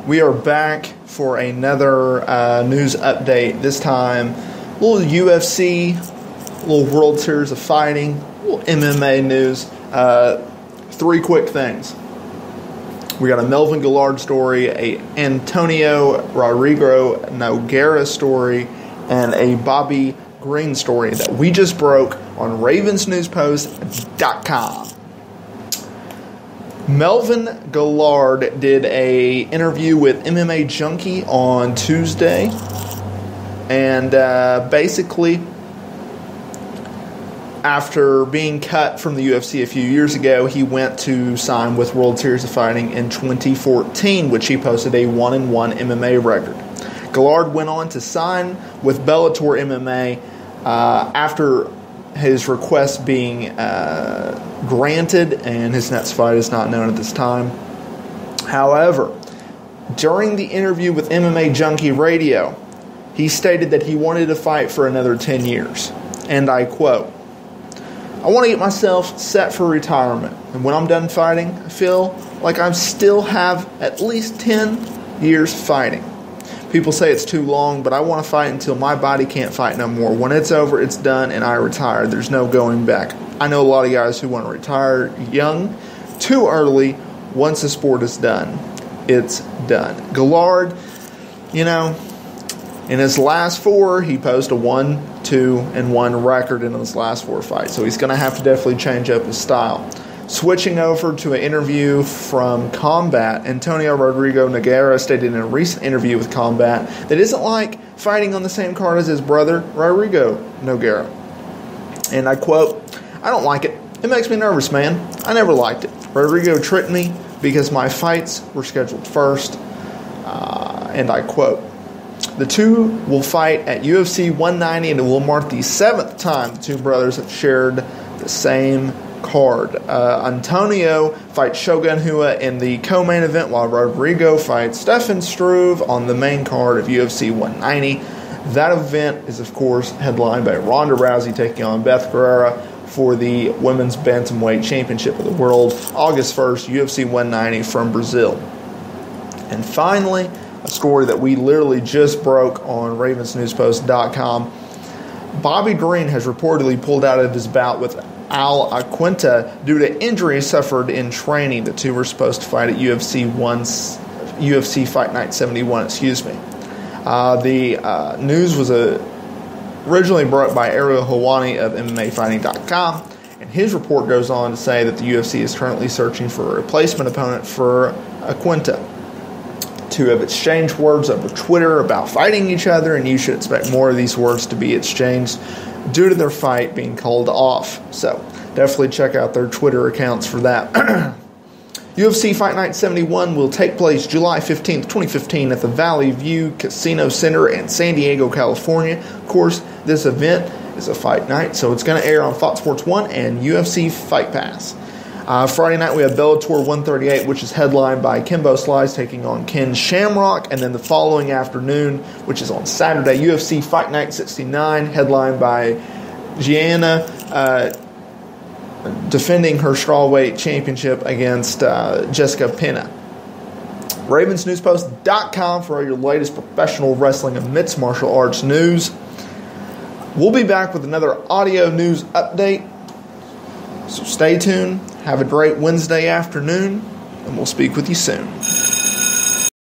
We are back for another news update. This time, a little UFC, a little World Series of Fighting, a little MMA news. Three quick things. We got a Melvin Guillard story, a Antonio Rodrigo Nogueira story, and a Bobby Green story that we just broke on ravensnewspost.com. Melvin Guillard did a interview with MMA Junkie on Tuesday, and basically, after being cut from the UFC a few years ago, he went to sign with World Series of Fighting in 2014, which he posted a 1-1 MMA record. Guillard went on to sign with Bellator MMA after his request being granted, and his next fight is not known at this time. However, during the interview with MMA Junkie Radio, he stated that he wanted to fight for another 10 years. And I quote, "I want to get myself set for retirement. And when I'm done fighting, I feel like I still have at least 10 years fighting. People say it's too long, but I want to fight until my body can't fight no more. When it's over, it's done, and I retire. There's no going back. I know a lot of guys who want to retire young, too early. Once the sport is done, it's done." Guillard, in his last four, he posted a 1-2-1 record in his last four fights. So he's going to have to definitely change up his style. Switching over to an interview from Combat, Antonio Rodrigo Nogueira stated in a recent interview with Combat that isn't like fighting on the same card as his brother, Rodrigo Nogueira. And I quote, "I don't like it. It makes me nervous, man. I never liked it. Rodrigo tricked me because my fights were scheduled first." And I quote, "The two will fight at UFC 190, and it will mark the 7th time the two brothers have shared the same card. Antonio fights Shogun Rua in the co-main event, while Rodrigo fights Stefan Struve on the main card of UFC 190. That event is, of course, headlined by Ronda Rousey taking on Beth Guerrera for the Women's Bantamweight Championship of the World, August 1st, UFC 190 from Brazil." And finally, a story that we literally just broke on ravensnewspost.com. Bobby Green has reportedly pulled out of his bout with Al Aquinta due to injuries suffered in training. The two were supposed to fight at UFC Fight Night 71. The news was originally brought by Ariel Helwani of MMAfighting.com, and his report goes on to say that the UFC is currently searching for a replacement opponent for Aquinta. Two have exchanged words over Twitter about fighting each other, and you should expect more of these words to be exchanged due to their fight being called off. So definitely check out their Twitter accounts for that. UFC Fight Night 71 will take place July 15th, 2015 at the Valley View Casino Center in San Diego, California. Of course, this event is a fight night, so it's going to air on Fox Sports 1 and UFC Fight Pass. Friday night we have Bellator 138, which is headlined by Kimbo Slice taking on Ken Shamrock. And then the following afternoon, which is on Saturday, UFC Fight Night 69, headlined by Gianna defending her strawweight championship against Jessica Pena. ravensnewspost.com for all your latest professional wrestling and mixed martial arts news. We'll be back with another audio news update, so stay tuned. Have a great Wednesday afternoon, and we'll speak with you soon.